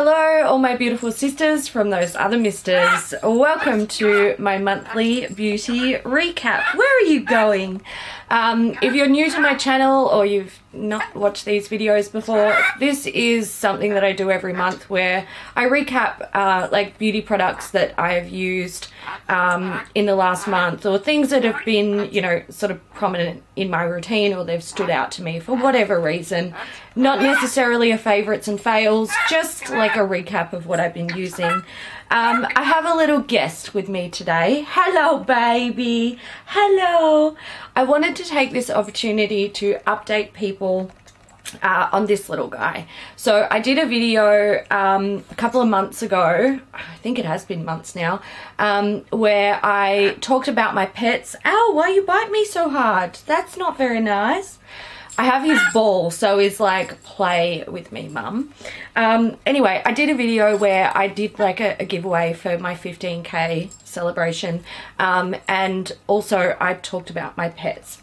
Hello all my beautiful sisters from those other misters. Welcome to my monthly beauty recap. Where are you going? If you're new to my channel or you've not watched these videos before, this is something that I do every month where I recap like beauty products that I've used in the last month, or things that have been, you know, sort of prominent in my routine, or they've stood out to me for whatever reason. Not necessarily a favorites and fails, just like a recap of what I've been using. I have a little guest with me today. Hello, baby. Hello. I wanted to take this opportunity to update people on this little guy. So I did a video a couple of months ago, I think it has been months now, where I talked about my pets. Ow, why you bite me so hard? That's not very nice. I have his ball, so he's like, play with me, mum. Anyway, I did a video where I did like a giveaway for my 15K celebration, and also I talked about my pets.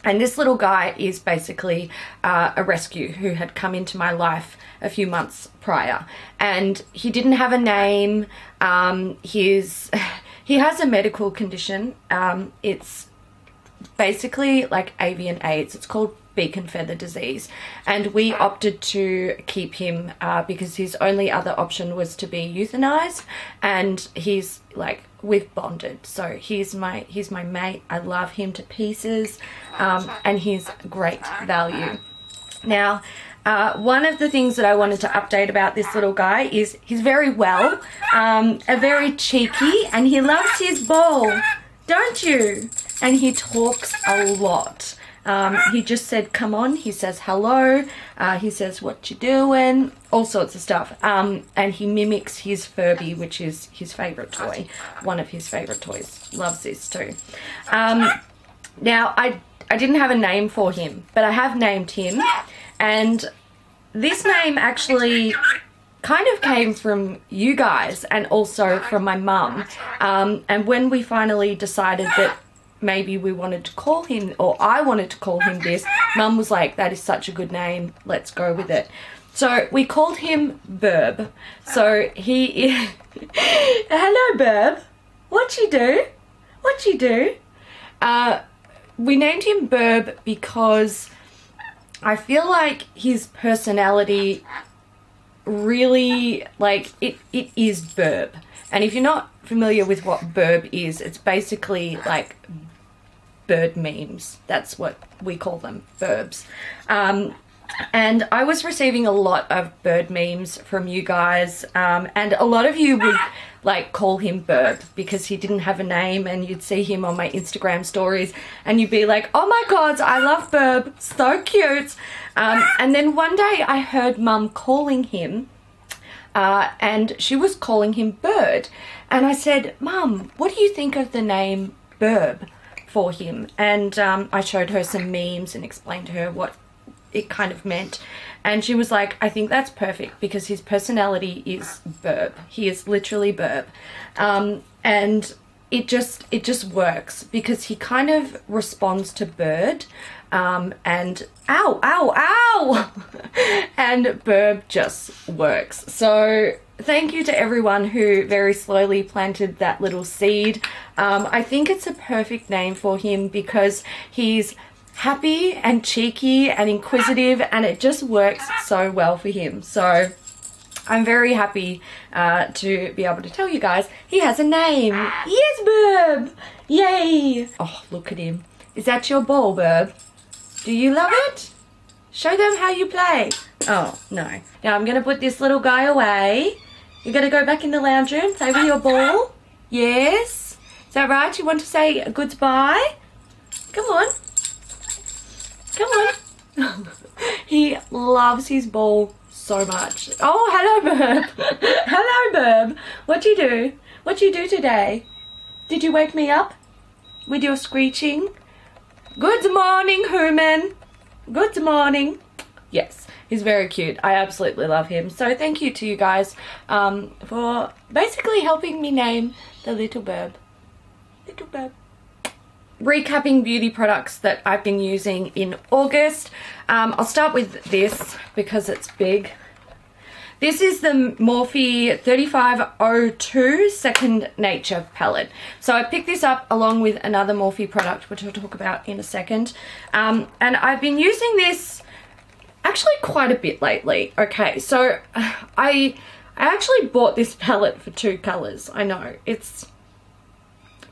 And this little guy is basically a rescue who had come into my life a few months prior, and he didn't have a name. He has a medical condition. It's basically like avian AIDS. It's called beak and feather disease, and we opted to keep him because his only other option was to be euthanized, and he's like, we've bonded, so he's my mate. I love him to pieces, and he's great value. Now, one of the things that I wanted to update about this little guy is he's very well, a very cheeky, and he loves his ball, don't you? And he talks a lot. He just said, come on. He says hello. He says, what you doing? All sorts of stuff. And he mimics his Furby, which is his favorite toy. One of his favorite toys. Loves this too. Now, I didn't have a name for him, but I have named him. And this name actually kind of came from you guys and also from my mum. And when we finally decided that maybe we wanted to call him, or I wanted to call him this, Mum was like, that is such a good name, let's go with it. So we called him Burb. So he is hello, Burb. What you do? What you do? We named him Burb because I feel like his personality really, like, it is Burb. And if you're not familiar with what Burb is, it's basically like bird memes. That's what we call them, Burbs. And I was receiving a lot of bird memes from you guys, and a lot of you would like call him Burb because he didn't have a name, and you'd see him on my Instagram stories and you'd be like, oh my god, I love Burb, so cute. And then one day I heard Mum calling him, and she was calling him Bird, and I said, Mum, what do you think of the name Burb for him? And I showed her some memes and explained to her what it kind of meant, and she was like, I think that's perfect because his personality is Burb. He is literally Burb. And it just works because he kind of responds to Bird, and ow, ow, ow, and Burb just works. So thank you to everyone who very slowly planted that little seed. I think it's a perfect name for him because he's happy and cheeky and inquisitive, and it just works so well for him. So I'm very happy to be able to tell you guys he has a name. Yes, Burb! Yay! Oh, look at him. Is that your ball, Burb? Do you love it? Show them how you play. Oh, no. Now I'm going to put this little guy away. You're going to go back in the lounge room, play with your ball? Yes? Is that right? You want to say goodbye? Come on. Come on. He loves his ball so much. Oh, hello, Burb. Hello, Burb. What'd you do? What'd you do today? Did you wake me up with your screeching? Good morning, human. Good morning. Yes, he's very cute. I absolutely love him. So thank you to you guys for basically helping me name the little Burb. Little Burb. Recapping beauty products that I've been using in August. I'll start with this because it's big. This is the Morphe 3502 Second Nature palette. So I picked this up along with another Morphe product, which I'll talk about in a second. And I've been using this actually quite a bit lately. Okay, so I actually bought this palette for 2 colors. I know, it's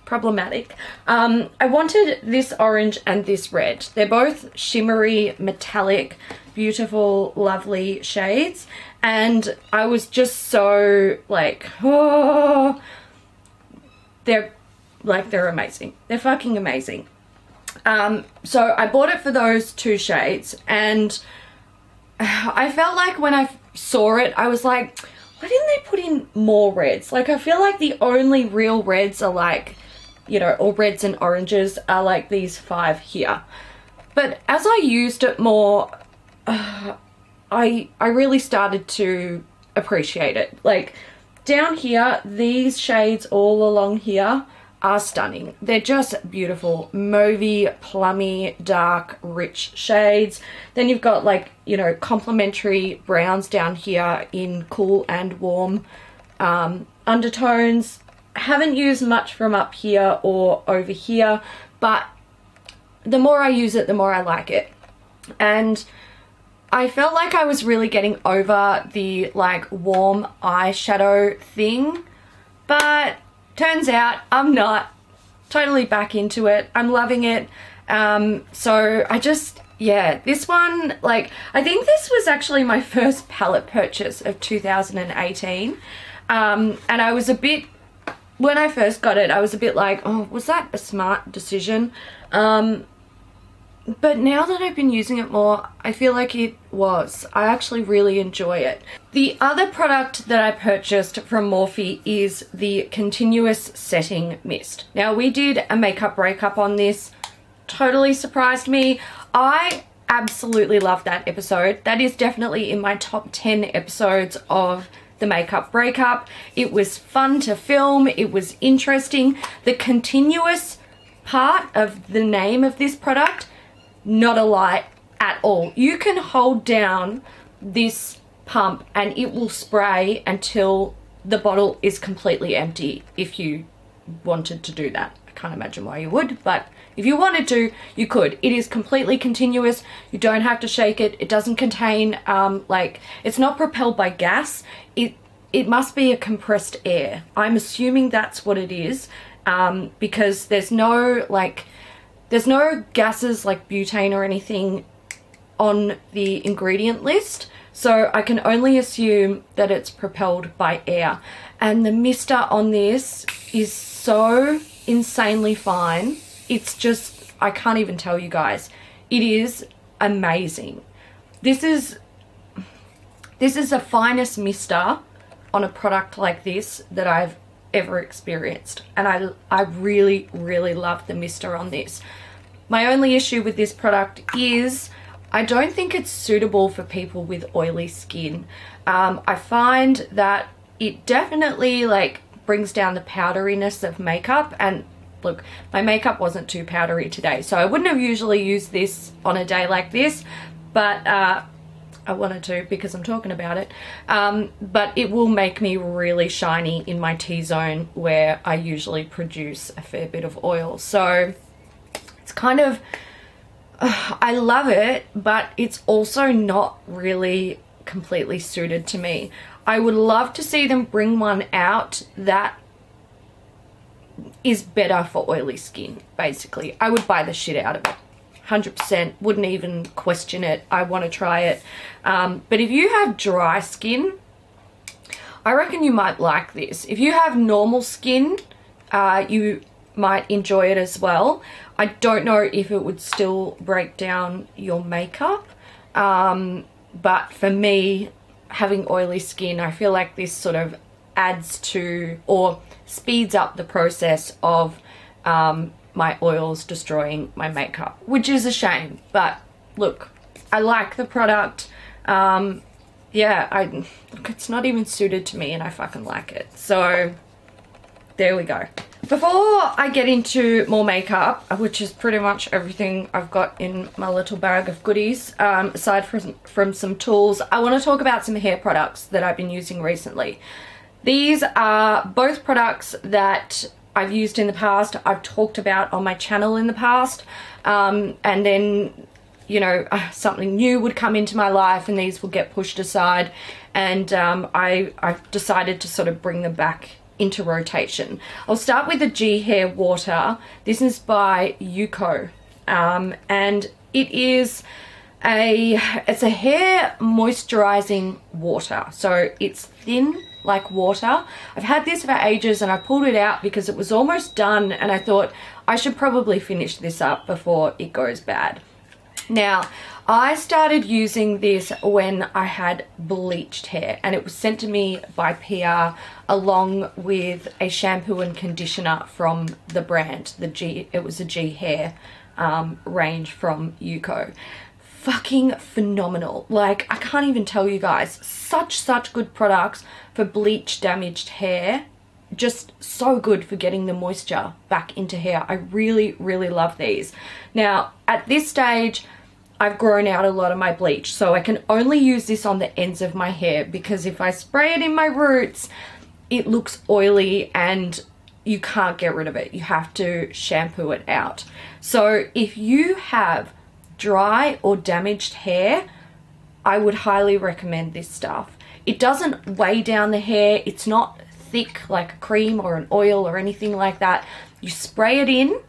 problematic. I wanted this orange and this red. They're both shimmery, metallic, beautiful, lovely shades. And I was just so like, oh, they're amazing. They're fucking amazing. So I bought it for those 2 shades, and I felt like when I saw it, I was like, why didn't they put in more reds? Like, I feel like the only real reds are like, you know, or reds and oranges are like these 5 here. But as I used it more, I really started to appreciate it. Like, down here, these shades all along here are stunning. They're just beautiful, mauvey, plummy, dark, rich shades. Then you've got, like, you know, complementary browns down here in cool and warm undertones. Haven't used much from up here or over here, but the more I use it, the more I like it. And I felt like I was really getting over the like warm eyeshadow thing, but turns out I'm not. Totally back into it. I'm loving it. So I just, yeah, this one, like, I think this was actually my first palette purchase of 2018. And I was a bit, when I first got it, I was a bit like, oh, was that a smart decision? But now that I've been using it more, I feel like it was. I actually really enjoy it. The other product that I purchased from Morphe is the Continuous Setting Mist. Now, we did a makeup breakup on this. Totally surprised me. I absolutely loved that episode. That is definitely in my top 10 episodes of the makeup breakup. It was fun to film. It was interesting. The continuous part of the name of this product, not a lie at all. You can hold down this pump and it will spray until the bottle is completely empty if you wanted to do that. I can't imagine why you would, but if you wanted to, you could. It is completely continuous. You don't have to shake it. It doesn't contain, like, it's not propelled by gas. It must be a compressed air. I'm assuming that's what it is, because there's no, like, there's no gases like butane or anything on the ingredient list, so I can only assume that it's propelled by air. And the mister on this is so insanely fine. It's just, I can't even tell you guys. It is amazing. This is the finest mister on a product like this that I've ever experienced, and I really, really love the mister on this. My only issue with this product is I don't think it's suitable for people with oily skin. I find that it definitely like brings down the powderiness of makeup, and look, my makeup wasn't too powdery today, so I wouldn't have usually used this on a day like this, but I wanted to because I'm talking about it. But it will make me really shiny in my T-zone where I usually produce a fair bit of oil. So it's kind of, I love it, but it's also not really completely suited to me. I would love to see them bring one out that is better for oily skin, basically. I would buy the shit out of it. 100%, wouldn't even question it. I want to try it. But if you have dry skin, I reckon you might like this. If you have normal skin, you might enjoy it as well. I don't know if it would still break down your makeup, but for me, having oily skin, I feel like this sort of adds to or speeds up the process of my oils destroying my makeup, which is a shame. But look, I like the product. Yeah, look, it's not even suited to me and I fucking like it. So there we go. Before I get into more makeup, which is pretty much everything I've got in my little bag of goodies, aside from some tools, I want to talk about some hair products that I've been using recently. These are both products that I've used in the past, I've talked about on my channel in the past, and then, you know, something new would come into my life and these will get pushed aside, and I've decided to sort of bring them back into rotation. I'll start with the G Hair Water. This is by Yuko, and it is it's a hair moisturizing water, so it's thin like water. I've had this for ages and I pulled it out because it was almost done and I thought I should probably finish this up before it goes bad. Now, I started using this when I had bleached hair, and it was sent to me by PR along with a shampoo and conditioner from the brand, it was a G Hair range from Yuko. Fucking phenomenal. Like, I can't even tell you guys, such good products for bleach damaged hair. Just so good for getting the moisture back into hair. I really love these. Now, at this stage, I've grown out a lot of my bleach, so I can only use this on the ends of my hair, because if I spray it in my roots, it looks oily and you can't get rid of it. You have to shampoo it out. So if you have dry or damaged hair, I would highly recommend this stuff. It doesn't weigh down the hair. It's not thick like a cream or an oil or anything like that. You spray it in,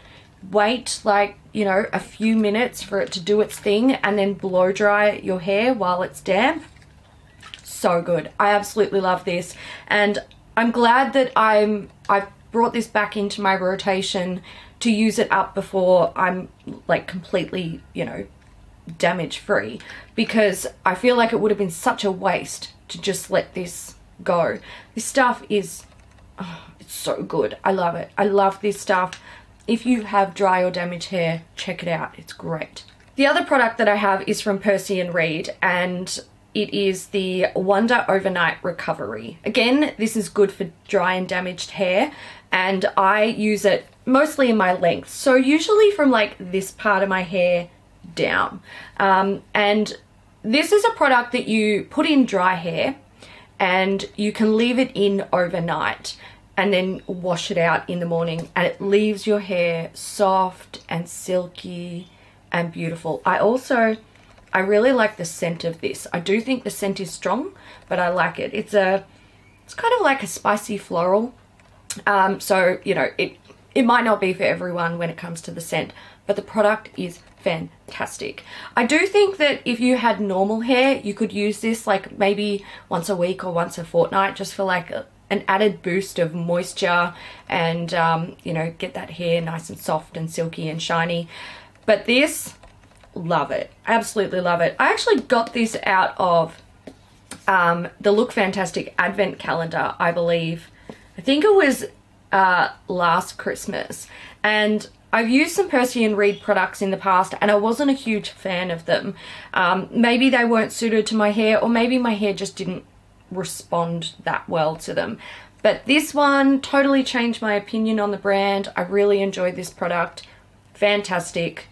wait like, you know, a few minutes for it to do its thing, and then blow dry your hair while it's damp. So good. I absolutely love this, and I'm glad that I've brought this back into my rotation to use it up before I'm like completely, you know, damage free, because I feel like it would have been such a waste to just let this go. This stuff is, oh, it's so good. I love it. I love this stuff. If you have dry or damaged hair, check it out. It's great. The other product that I have is from Percy & Reed, and it is the Wonder Overnight Recovery. Again, this is good for dry and damaged hair, and I use it mostly in my length. So usually from like this part of my hair down. And this is a product that you put in dry hair and you can leave it in overnight and then wash it out in the morning, and it leaves your hair soft and silky and beautiful. I really like the scent of this. I do think the scent is strong, but I like it. It's kind of like a spicy floral. So, you know, it might not be for everyone when it comes to the scent, but the product is fantastic. I do think that if you had normal hair, you could use this like maybe once a week or once a fortnight, just for like an added boost of moisture and, you know, get that hair nice and soft and silky and shiny. But this, love it. Absolutely love it. I actually got this out of the Look Fantastic Advent Calendar, I believe. I think it was last Christmas. And I've used some Percy & Reed products in the past and I wasn't a huge fan of them. Maybe they weren't suited to my hair, or maybe my hair just didn't respond that well to them. But this one totally changed my opinion on the brand. I really enjoyed this product. Fantastic.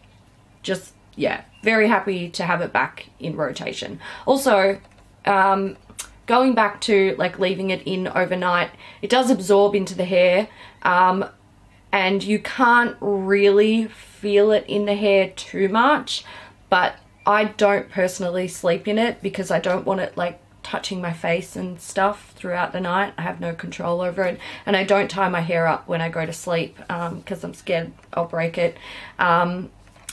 Just, yeah, very happy to have it back in rotation. Also, going back to like leaving it in overnight, it does absorb into the hair, and you can't really feel it in the hair too much, but I don't personally sleep in it because I don't want it like touching my face and stuff throughout the night. I have no control over it, and I don't tie my hair up when I go to sleep because I'm scared I'll break it.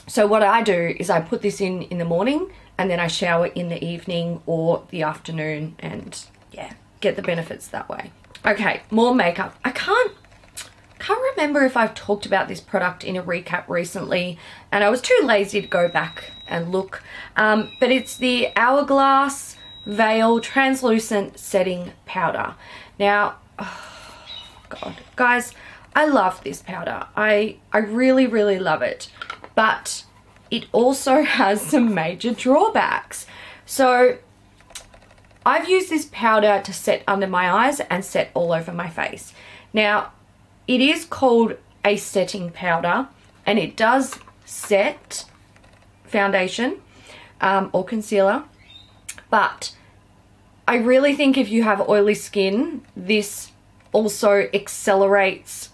So what I do is I put this in the morning, and then I shower in the evening or the afternoon, and yeah, get the benefits that way. Okay, more makeup. I can't remember if I've talked about this product in a recap recently, and I was too lazy to go back and look, but it's the Hourglass Veil Translucent Setting Powder. Now, oh God, guys, I love this powder. I really love it, but it also has some major drawbacks. So I've used this powder to set under my eyes and set all over my face. Now, it is called a setting powder, and it does set foundation or concealer, but I really think if you have oily skin, this also accelerates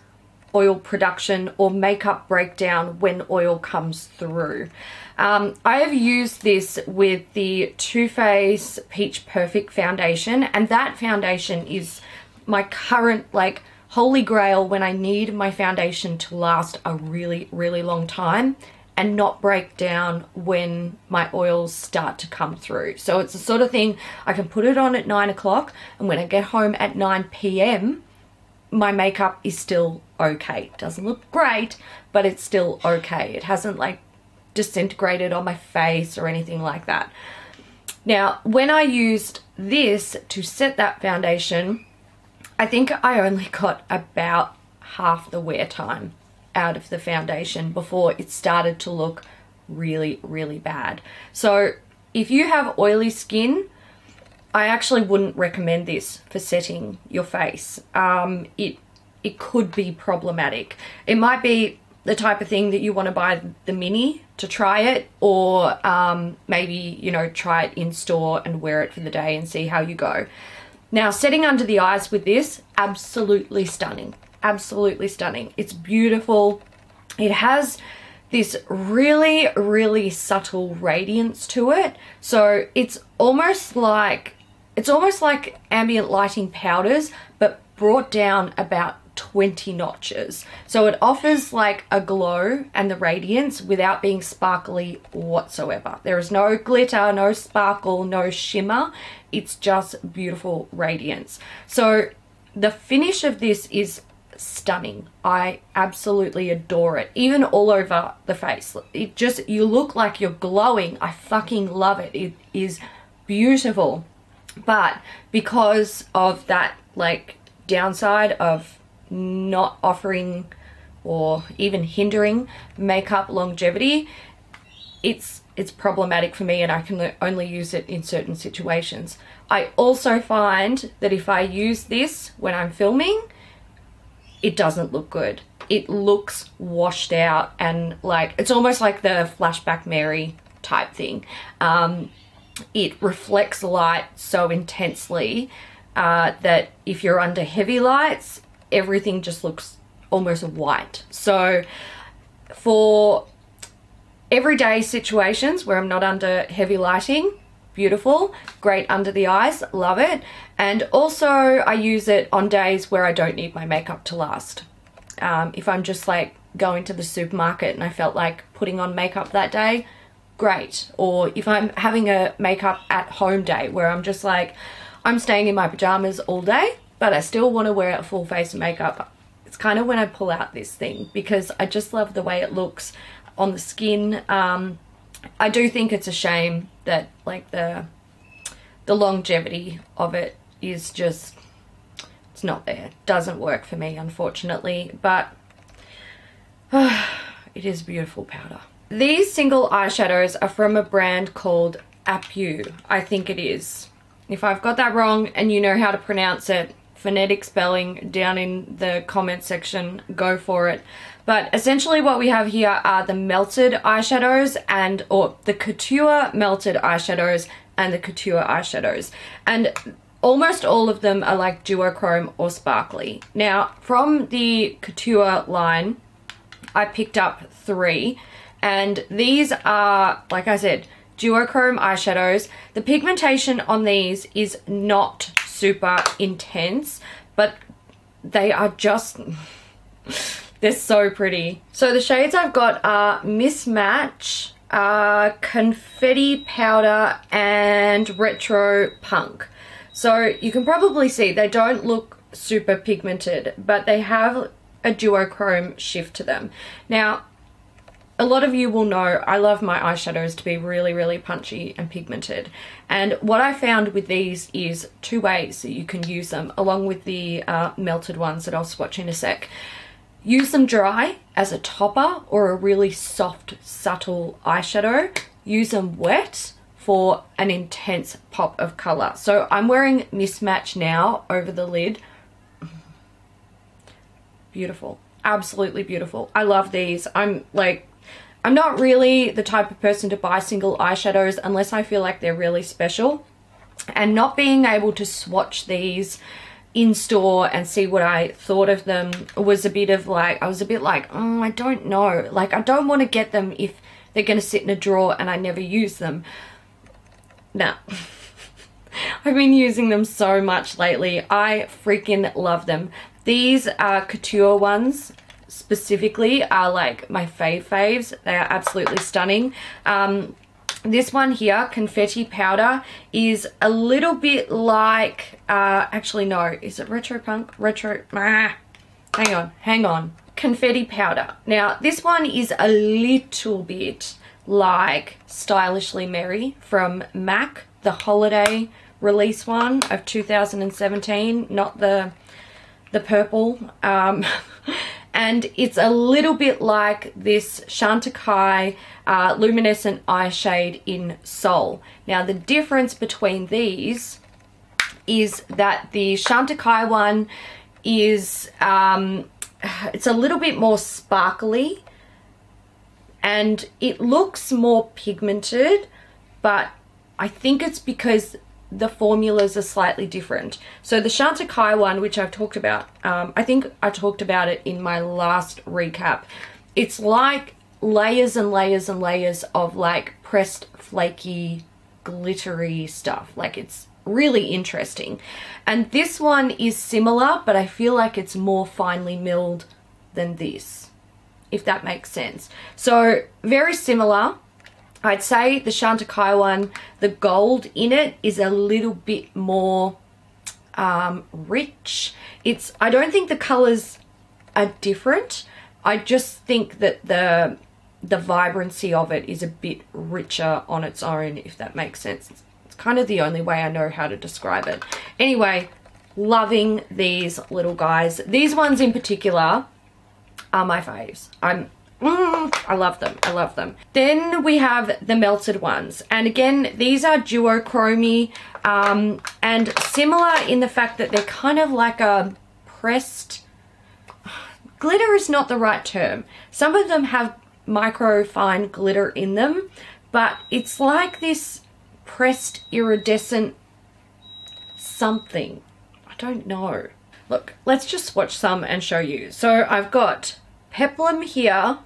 oil production or makeup breakdown when oil comes through. I have used this with the Too Faced Peach Perfect foundation, and that foundation is my current like holy grail when I need my foundation to last a really, really long time and not break down when my oils start to come through. So it's the sort of thing I can put it on at 9 o'clock, and when I get home at 9 p.m, my makeup is still okay. It doesn't look great, but it's still okay. It hasn't like disintegrated on my face or anything like that. Now, when I used this to set that foundation, I think I only got about half the wear time out of the foundation before it started to look really, really bad. So if you have oily skin, I actually wouldn't recommend this for setting your face. It could be problematic. It might be the type of thing that you want to buy the mini to try it, or maybe, you know, try it in store and wear it for the day and see how you go. Now, setting under the eyes with this, absolutely stunning. Absolutely stunning. It's beautiful. It has this really, really subtle radiance to it. So it's almost like ambient lighting powders, but brought down about 20 notches. So it offers like a glow and the radiance without being sparkly whatsoever. There is no glitter, no sparkle, no shimmer. It's just beautiful radiance. So the finish of this is stunning. I absolutely adore it. Even all over the face. It just, you look like you're glowing. I fucking love it. It is beautiful. But because of that like downside of not offering or even hindering makeup longevity, it's problematic for me, and I can only use it in certain situations. I also find that if I use this when I'm filming, it doesn't look good. It looks washed out, and like it's almost like the Flashback Mary type thing. It reflects light so intensely that if you're under heavy lights, everything just looks almost white. So for everyday situations where I'm not under heavy lighting, beautiful, great under the eyes, love it. And also I use it on days where I don't need my makeup to last. If I'm just like going to the supermarket and I felt like putting on makeup that day, great. Or if I'm having a makeup at home day where I'm just like, I'm staying in my pajamas all day, but I still want to wear a full face of makeup, it's kind of when I pull out this thing, because I just love the way it looks on the skin. I do think it's a shame that like the longevity of it is just, it's not there. It doesn't work for me, unfortunately, but it is beautiful powder. These single eyeshadows are from a brand called Apu, I think it is. If I've got that wrong and you know how to pronounce it, phonetic spelling down in the comment section, go for it. But essentially what we have here are the melted eyeshadows or the couture melted eyeshadows and the couture eyeshadows. And almost all of them are like duochrome or sparkly. Now, from the couture line, I picked up 3, and these are, like I said, duochrome eyeshadows. The pigmentation on these is not super intense, but they are just, they're so pretty. So the shades I've got are Mismatch, Confetti Powder, and Retro Punk. So you can probably see they don't look super pigmented, but they have a duochrome shift to them. Now, a lot of you will know I love my eyeshadows to be really, really punchy and pigmented. And what I found with these is 2 ways that you can use them, along with the melted ones that I'll swatch in a sec. Use them dry as a topper or a really soft, subtle eyeshadow. Use them wet for an intense pop of color. So I'm wearing Mismatch now over the lid. beautiful. Absolutely beautiful. I love these. I'm not really the type of person to buy single eyeshadows unless I feel like they're really special. And not being able to swatch these in store and see what I thought of them was a bit of like, I was a bit like, oh, I don't know. Like, I don't want to get them if they're going to sit in a drawer and I never use them. Nah. I've been using them so much lately. I freaking love them. These couture ones specifically are like my faves. They are absolutely stunning. This one here, Confetti Powder, is a little bit like, actually no, is it Retro Punk? Hang on. Confetti Powder. Now, this one is a little bit like Stylishly Merry from MAC, the holiday release one of 2017, not the purple. And it's a little bit like this Chantecaille Luminescent Eye Shade in Soul. Now, the difference between these is that the Chantecaille one is, it's a little bit more sparkly and it looks more pigmented, but I think it's because the formulas are slightly different. So the Chantecaille one, which I've talked about, I think I talked about it in my last recap. It's like layers and layers and layers of like pressed flaky glittery stuff. Like, it's really interesting. And this one is similar, but I feel like it's more finely milled than this, if that makes sense. So very similar. I'd say the Chantecaille one, the gold in it is a little bit more rich. I don't think the colors are different. I just think that the vibrancy of it is a bit richer on its own, if that makes sense. It's kind of the only way I know how to describe it. Anyway, loving these little guys. These ones in particular are my faves. I love them. I love them. Then we have the melted ones. And again, these are duochrome and similar in the fact that they're kind of like a pressed... Glitter is not the right term. Some of them have micro fine glitter in them, but it's like this pressed iridescent something. I don't know. Look, let's just swatch some and show you. So I've got Peplum here,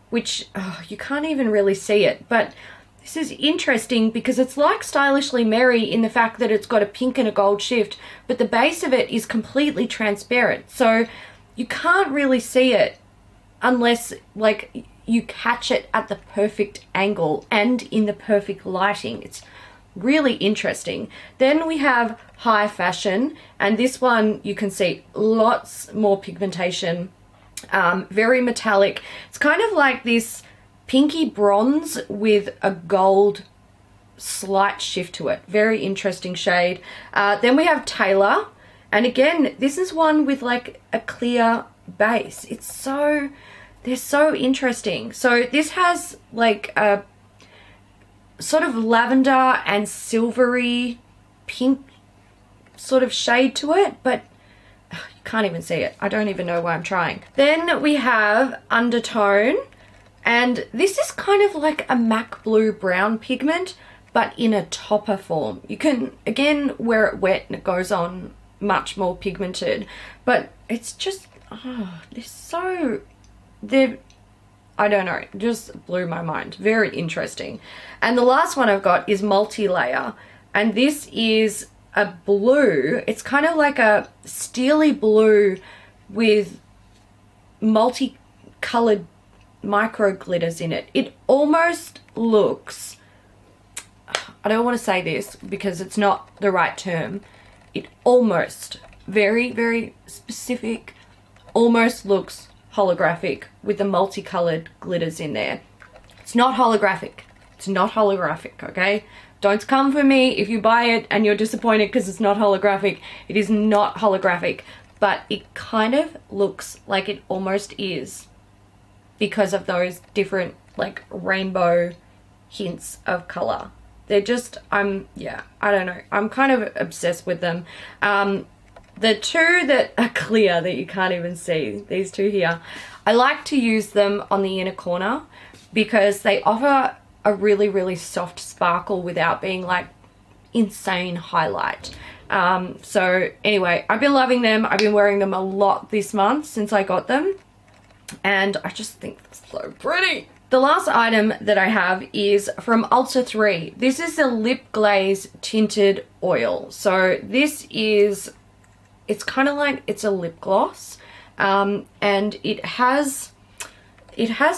which you can't even really see it, but this is interesting because it's like Stylishly Merry in the fact that it's got a pink and a gold shift, but the base of it is completely transparent. So you can't really see it unless like you catch it at the perfect angle and in the perfect lighting. It's really interesting. Then we have High Fashion, and this one you can see lots more pigmentation. Very metallic. It's kind of like this pinky bronze with a gold slight shift to it. Very interesting shade. Then we have Taylor, and again, this is one with like a clear base. They're so interesting. So this has like a sort of lavender and silvery pink sort of shade to it, but can't even see it. I don't even know why I'm trying. Then we have Undertone, and this is kind of like a MAC blue brown pigment, but in a topper form. You can, again, wear it wet and it goes on much more pigmented, but it's just, I don't know, just blew my mind. Very interesting. And the last one I've got is Multi-Layer, and this is a blue. It's kind of like a steely blue with multicolored micro glitters in it. It almost looks, I don't want to say this because it's not the right term, it almost, very, very specific, almost looks holographic with the multicolored glitters in there. It's not holographic. It's not holographic, okay? Don't come for me if you buy it and you're disappointed because it's not holographic. It is not holographic, but it kind of looks like it almost is because of those different like rainbow hints of color. They're just, yeah, I don't know. I'm kind of obsessed with them. the two that are clear that you can't even see, these two here, I like to use them on the inner corner because they offer a really, really soft sparkle without being like insane highlight. So anyway, I've been loving them. I've been wearing them a lot this month since I got them, and I just think they're so pretty. The last item that I have is from Ulta 3. This is the Lip Glaze Tinted Oil. So this is, it's kind of like, it's a lip gloss, and it has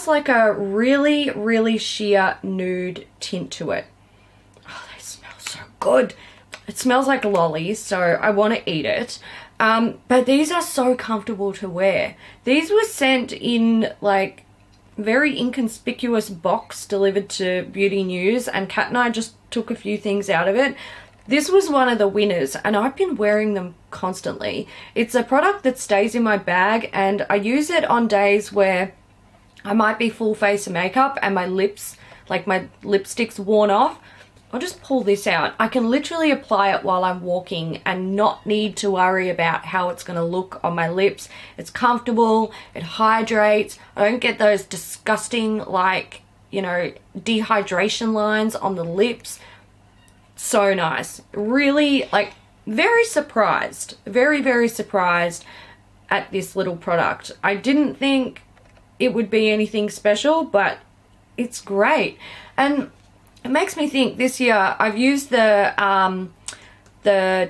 like a really, really sheer nude tint to it. Oh, they smell so good. It smells like lollies, so I want to eat it. But these are so comfortable to wear. These were sent in like very inconspicuous box delivered to Beauty News, and Kat and I just took a few things out of it. This was one of the winners, and I've been wearing them constantly. It's a product that stays in my bag, and I use it on days where I might be full face of makeup and my lips, like my lipstick's worn off. I'll just pull this out. I can literally apply it while I'm walking and not need to worry about how it's going to look on my lips. It's comfortable, it hydrates. I don't get those disgusting, like, you know, dehydration lines on the lips. So nice. Really, like, very surprised. Very, very surprised at this little product. I didn't think it would be anything special, but it's great. And it makes me think this year I've used the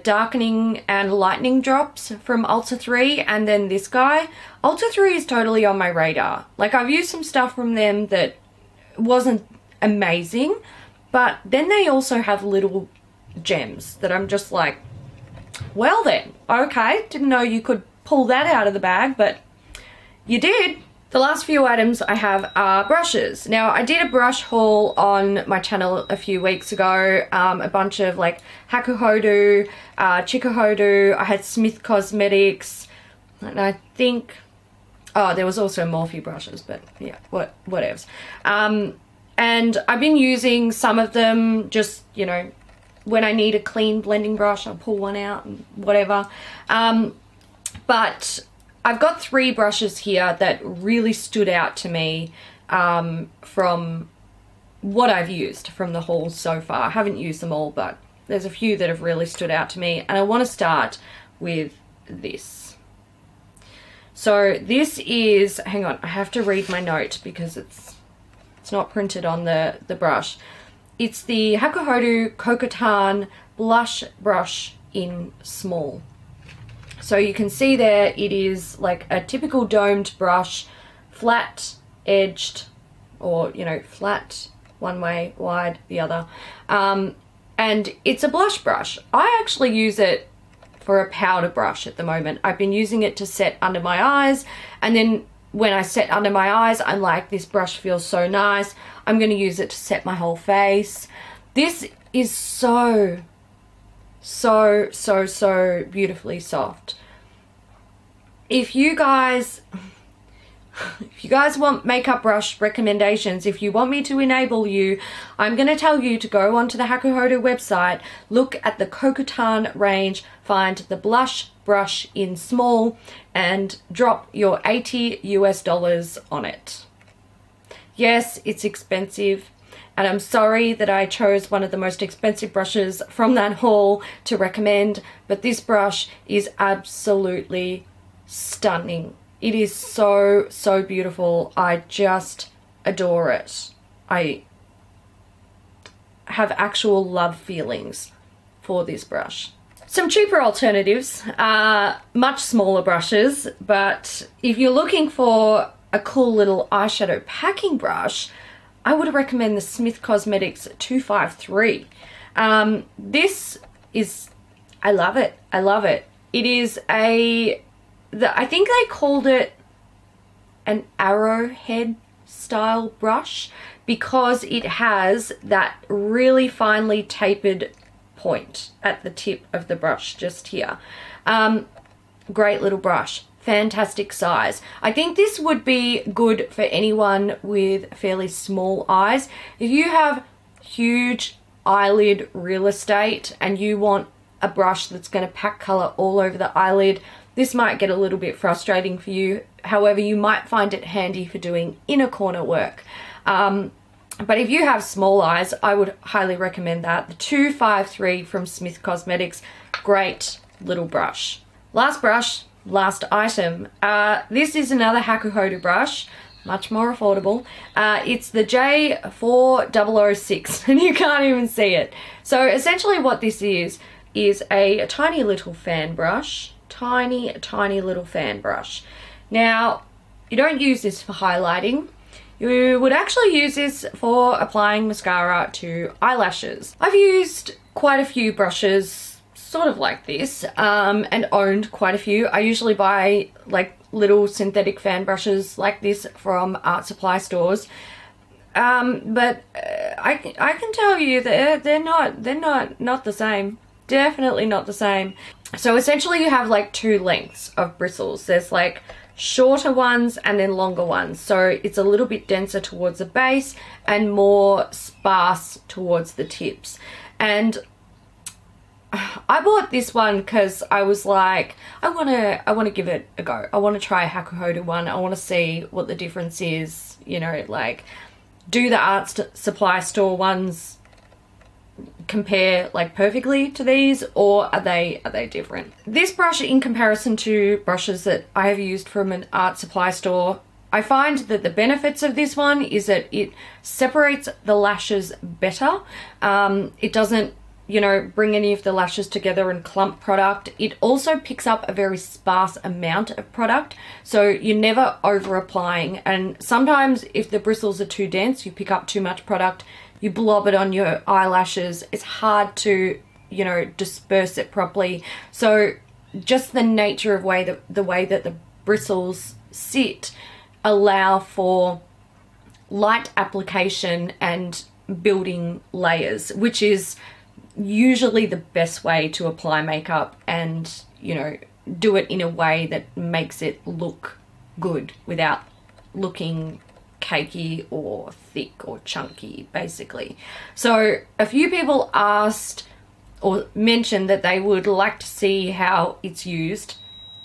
darkening and lightening drops from Ulta 3, and then this guy. Ulta 3 is totally on my radar. Like, I've used some stuff from them that wasn't amazing, but then they also have little gems that I'm just like, well then, okay, didn't know you could pull that out of the bag, but you did. The last few items I have are brushes. Now, I did a brush haul on my channel a few weeks ago, a bunch of like Hakuhodo, Chikuhodo, I had Smith Cosmetics, and I think, oh, there was also Morphe brushes, but yeah, whatevs. And I've been using some of them just, you know, when I need a clean blending brush, I'll pull one out and whatever. But I've got 3 brushes here that really stood out to me from what I've used from the haul so far. I haven't used them all, but there's a few that have really stood out to me, and I want to start with this. So this is, hang on, I have to read my note because it's not printed on the brush. It's the Hakuhodo Kokutan Blush Brush in Small. So you can see there it is like a typical domed brush, flat edged, or, you know, flat one way, wide the other. And it's a blush brush. I actually use it for a powder brush at the moment. I've been using it to set under my eyes, and then when I set under my eyes, I'm like, this brush feels so nice. I'm going to use it to set my whole face. This is so beautifully soft. If you guys want makeup brush recommendations, if you want me to enable you, I'm going to tell you to go onto the Hakuhodo website, look at the Kokutan range, find the blush brush in small, and drop your $80 US on it. Yes, it's expensive, and I'm sorry that I chose one of the most expensive brushes from that haul to recommend, but this brush is absolutely stunning. It is so beautiful. I just adore it. I have actual love feelings for this brush. Some cheaper alternatives are much smaller brushes, but if you're looking for a cool little eyeshadow packing brush, I would recommend the Smith Cosmetics 253. This is, I love it. I love it. It is I think they called it an arrowhead style brush because it has that really finely tapered point at the tip of the brush just here. Great little brush, fantastic size. I think this would be good for anyone with fairly small eyes. If you have huge eyelid real estate and you want a brush that's going to pack color all over the eyelid, this might get a little bit frustrating for you. However, you might find it handy for doing inner corner work. But if you have small eyes, I would highly recommend that. The 253 from Smith Cosmetics, great little brush. Last brush, last item. This is another Hakuhodo brush, much more affordable. It's the J4006 and you can't even see it. So essentially what this is a tiny little fan brush. Tiny little fan brush. Now, you don't use this for highlighting. You would actually use this for applying mascara to eyelashes. I've used quite a few brushes sort of like this and owned quite a few. I usually buy like little synthetic fan brushes like this from art supply stores. But I can tell you that they're not the same. Definitely not the same. So essentially you have like two lengths of bristles. There's like shorter ones and then longer ones. So it's a little bit denser towards the base and more sparse towards the tips. And I bought this one because I was like, I want to give it a go. I want to try a Hakuhodo one. I want to see what the difference is, you know, like do the art supply store ones compare like perfectly to these, or are they different? This brush, in comparison to brushes that I have used from an art supply store, I find that the benefits of this one is that it separates the lashes better. It doesn't, you know, bring any of the lashes together and clump product. It also picks up a very sparse amount of product, so you're never over applying. And sometimes if the bristles are too dense, you pick up too much product, you blob it on your eyelashes. It's hard to, you know, disperse it properly. So just the nature of the way that the bristles sit allow for light application and building layers, which is usually the best way to apply makeup and, you know, do it in a way that makes it look good without looking cakey or thick or chunky, basically. So a few people asked or mentioned that they would like to see how it's used,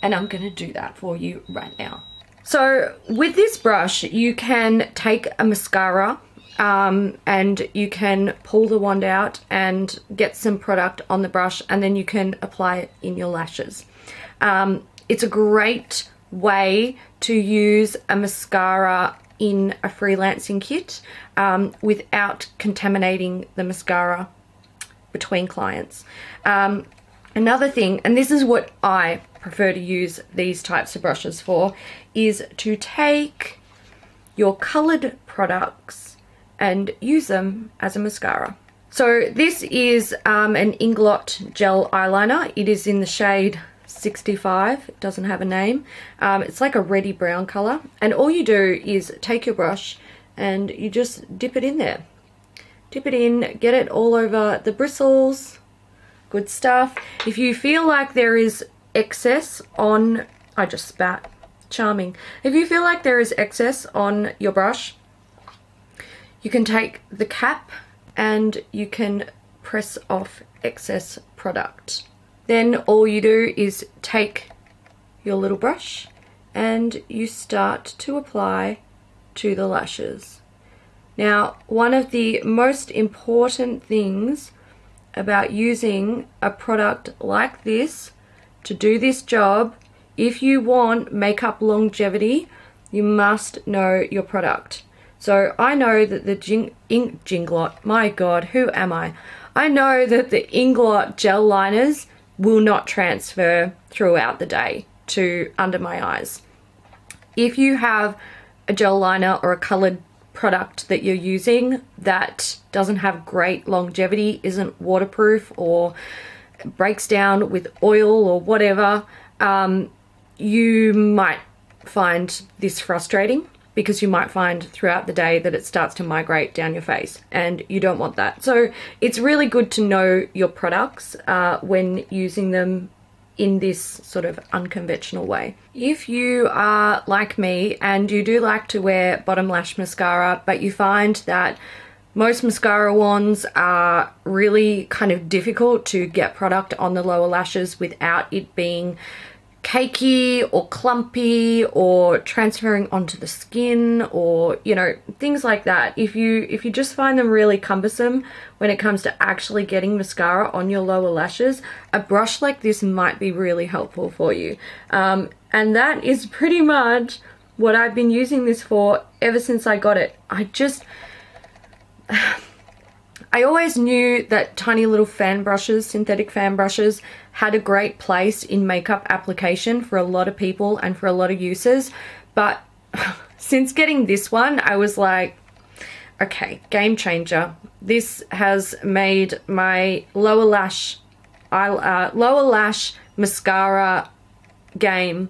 and I'm gonna do that for you right now. So with this brush, you can take a mascara and you can pull the wand out and get some product on the brush, and then you can apply it in your lashes. It's a great way to use a mascara in a freelancing kit without contaminating the mascara between clients. Another thing, and this is what I prefer to use these types of brushes for, is to take your colored products and use them as a mascara. So this is an Inglot gel eyeliner. It is in the shade 65. It doesn't have a name. It's like a reddy brown color, and all you do is take your brush and you just dip it in there. Dip it in, get it all over the bristles. Good stuff. If you feel like there is excess on, I just spat, charming. If you feel like there is excess on your brush, you can take the cap and you can press off excess product. Then all you do is take your little brush and you start to apply to the lashes. Now, one of the most important things about using a product like this to do this job, if you want makeup longevity, you must know your product. So I know that the Inglot, my God, who am I? I know that the Inglot gel liners will not transfer throughout the day to under my eyes. If you have a gel liner or a colored product that you're using that doesn't have great longevity, isn't waterproof, or breaks down with oil or whatever, you might find this frustrating, because you might find throughout the day that it starts to migrate down your face, and you don't want that. So it's really good to know your products when using them in this sort of unconventional way. If you are like me and you do like to wear bottom lash mascara, but you find that Most mascara wands are really kind of difficult to get product on the lower lashes without it being cakey or clumpy or transferring onto the skin, or you know, things like that. If you just find them really cumbersome when it comes to actually getting mascara on your lower lashes, a brush like this might be really helpful for you. And that is pretty much what I've been using this for ever since I got it. I always knew that tiny little fan brushes, synthetic fan brushes, had a great place in makeup application for a lot of people and for a lot of uses, but since getting this one, I was like, okay, game changer. This has made my lower lash mascara game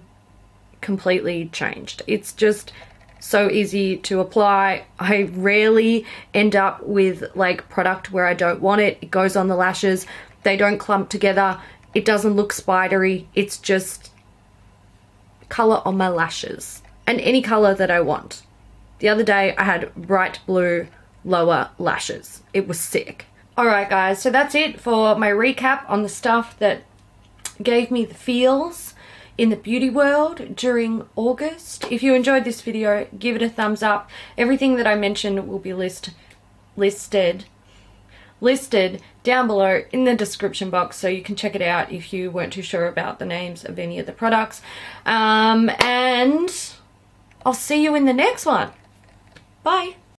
completely changed. It's just so easy to apply. I rarely end up with like product where I don't want it. It goes on the lashes, they don't clump together, it doesn't look spidery, it's just color on my lashes, and any color that I want. The other day I had bright blue lower lashes. It was sick. Alright guys, so that's it for my recap on the stuff that gave me the feels in the beauty world during August. If you enjoyed this video, give it a thumbs up. Everything that I mentioned will be listed down below in the description box, so you can check it out if you weren't too sure about the names of any of the products. And I'll see you in the next one. Bye.